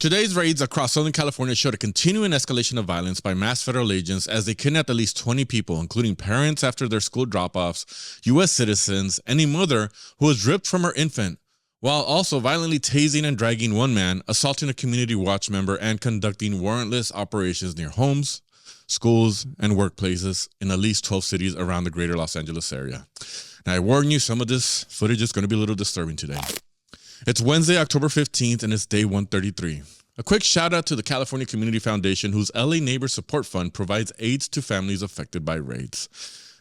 Today's raids across Southern California showed a continuing escalation of violence by masked federal agents as they kidnapped at least 20 people, including parents after their school drop-offs, U.S. citizens, and a mother who was ripped from her infant, while also violently tasing and dragging one man, assaulting a community watch member, and conducting warrantless operations near homes, schools, and workplaces in at least 12 cities around the greater Los Angeles area. Now, I warn you, some of this footage is going to be a little disturbing today. It's Wednesday, October 15th, and it's day 133. A quick shout out to the California Community Foundation, whose LA Neighbor Support Fund provides aids to families affected by raids.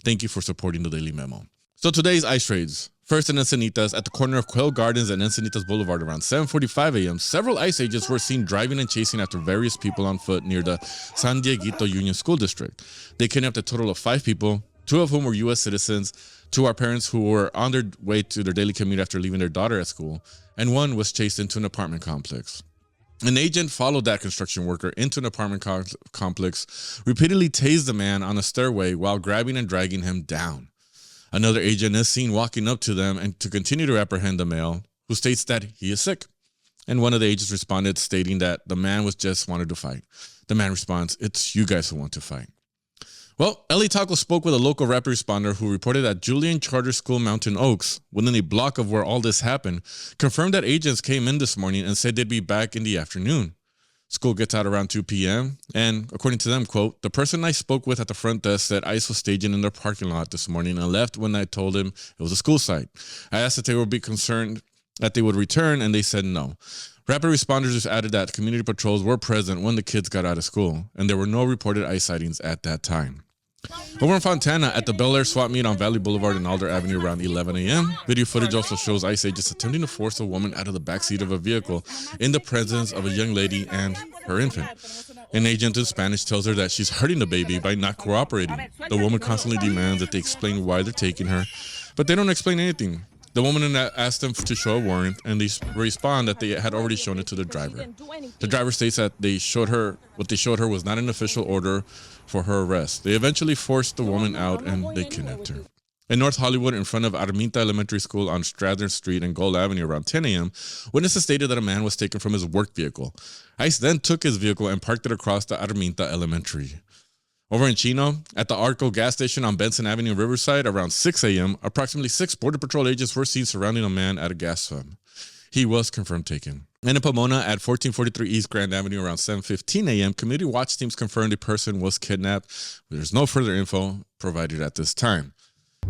Thank you for supporting the Daily Memo. So today's ICE raids. First in Encinitas, at the corner of Quail Gardens and Encinitas Boulevard around 7:45 a.m., several ICE agents were seen driving and chasing after various people on foot near the San Dieguito Union School District. They kidnapped a total of 5 people, 2 of whom were U.S. citizens, 2 are parents who were on their way to their daily commute after leaving their daughter at school, and 1 was chased into an apartment complex. An agent followed that construction worker into an apartment complex, repeatedly tased the man on a stairway while grabbing and dragging him down. Another agent is seen walking up to them and to continue to apprehend the male, who states that he is sick. And one of the agents responded, stating that the man was just wanted to fight. The man responds, "It's you guys who want to fight." Well, LA Taco spoke with a local rapid responder who reported that Julian Charter School Mountain Oaks, within a block of where all this happened, confirmed that agents came in this morning and said they'd be back in the afternoon. School gets out around 2 p.m. and according to them, quote, "The person I spoke with at the front desk said ICE was staging in their parking lot this morning and left when I told him it was a school site. I asked if they would be concerned that they would return and they said no." Rapid responders just added that community patrols were present when the kids got out of school and there were no reported ICE sightings at that time. Over in Fontana, at the Bel Air swap meet on Valley Boulevard and Alder Avenue around 11 a.m., video footage also shows ICE agents attempting to force a woman out of the backseat of a vehicle in the presence of a young lady and her infant. An agent in Spanish tells her that she's hurting the baby by not cooperating. The woman constantly demands that they explain why they're taking her, but they don't explain anything. The woman asked them to show a warrant, and they respond that they had already shown it to the driver. The driver states that what they showed her was not an official order for her arrest. They eventually forced the woman out and they kidnapped her. In North Hollywood, in front of Arminta Elementary School on Strathern Street and Gold Avenue around 10 a.m., witnesses stated that a man was taken from his work vehicle. ICE then took his vehicle and parked it across the Arminta Elementary. Over in Chino, at the Arco gas station on Benson Avenue in Riverside, around 6 a.m., approximately 6 Border Patrol agents were seen surrounding a man at a gas pump. He was confirmed taken. And in Pomona, at 1443 East Grand Avenue, around 7:15 a.m., community watch teams confirmed a person was kidnapped. There's no further info provided at this time.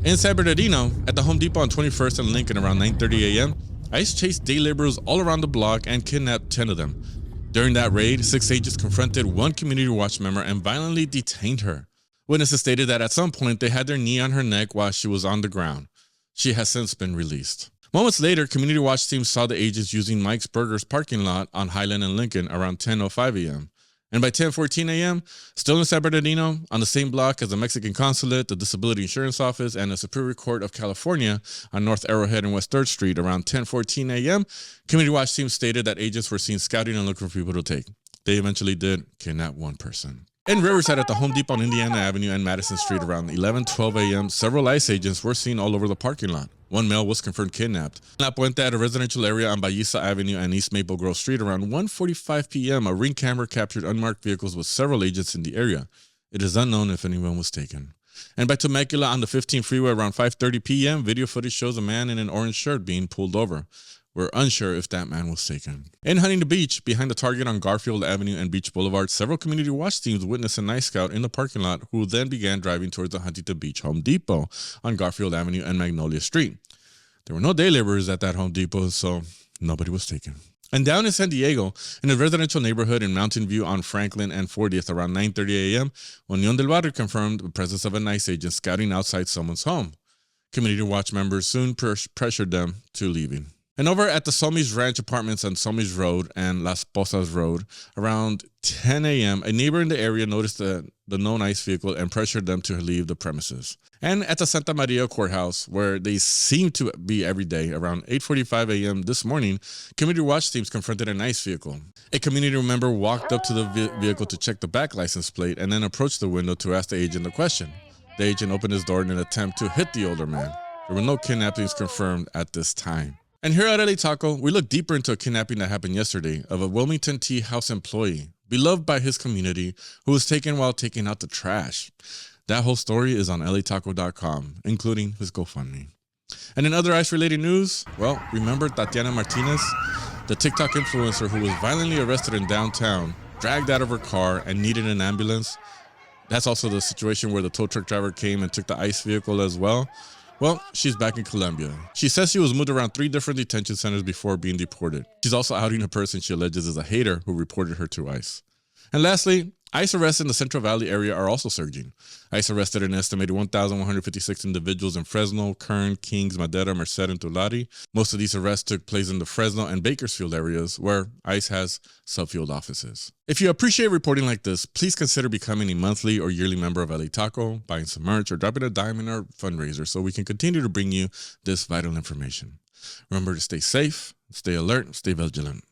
In San Bernardino, at the Home Depot on 21st and Lincoln, around 9:30 a.m., ICE chased day laborers all around the block and kidnapped 10 of them. During that raid, 6 agents confronted one community watch member and violently detained her. Witnesses stated that at some point they had their knee on her neck while she was on the ground. She has since been released. Moments later, community watch teams saw the agents using Mike's Burgers parking lot on Highland and Lincoln around 10:05 a.m. And by 10:14 a.m., still in San Bernardino, on the same block as the Mexican Consulate, the Disability Insurance Office, and the Superior Court of California on North Arrowhead and West 3rd Street around 10:14 a.m., community watch teams stated that agents were seen scouting and looking for people to take. They eventually did kidnap one person. In Riverside, at the Home Depot on Indiana Avenue and Madison Street around 11:12 a.m., several ICE agents were seen all over the parking lot. One male was confirmed kidnapped. In La Puente, at a residential area on Ballista Avenue and East Maple Grove Street around 1:45 p.m., a Ring camera captured unmarked vehicles with several agents in the area. It is unknown if anyone was taken. And by Temecula on the 15 freeway around 5:30 p.m., video footage shows a man in an orange shirt being pulled over. We're unsure if that man was taken. In Huntington Beach, behind the Target on Garfield Avenue and Beach Boulevard, several community watch teams witnessed a Night Scout in the parking lot who then began driving towards the Huntington Beach Home Depot on Garfield Avenue and Magnolia Street. There were no day laborers at that Home Depot, so nobody was taken. And down in San Diego, in a residential neighborhood in Mountain View on Franklin and 40th around 9:30 a.m., Unión del Barrio confirmed the presence of a ICE agent scouting outside someone's home. Community watch members soon pressured them to leaving. And over at the Somis Ranch Apartments on Somis Road and Las Posas Road, around 10 a.m., a neighbor in the area noticed the known ICE vehicle and pressured them to leave the premises. And at the Santa Maria Courthouse, where they seem to be every day, around 8:45 a.m. this morning, community watch teams confronted an ICE vehicle. A community member walked up to the vehicle to check the back license plate and then approached the window to ask the agent a question. The agent opened his door in an attempt to hit the older man. There were no kidnappings confirmed at this time. And here at LA Taco, we look deeper into a kidnapping that happened yesterday of a Wilmington Tea House employee, beloved by his community, who was taken while taking out the trash. That whole story is on lataco.com, including his GoFundMe. And in other ICE-related news, well, remember Tatiana Martinez, the TikTok influencer who was violently arrested in downtown, dragged out of her car, and needed an ambulance? That's also the situation where the tow truck driver came and took the ICE vehicle as well. Well, she's back in Colombia. She says she was moved around 3 different detention centers before being deported. She's also outing a person she alleges is a hater who reported her to ICE. And lastly, ICE arrests in the Central Valley area are also surging. ICE arrested an estimated 1,156 individuals in Fresno, Kern, Kings, Madera, Merced, and Tulare. Most of these arrests took place in the Fresno and Bakersfield areas, where ICE has sub-field offices. If you appreciate reporting like this, please consider becoming a monthly or yearly member of LA Taco, buying some merch, or dropping a dime in our fundraiser so we can continue to bring you this vital information. Remember to stay safe, stay alert, stay vigilant.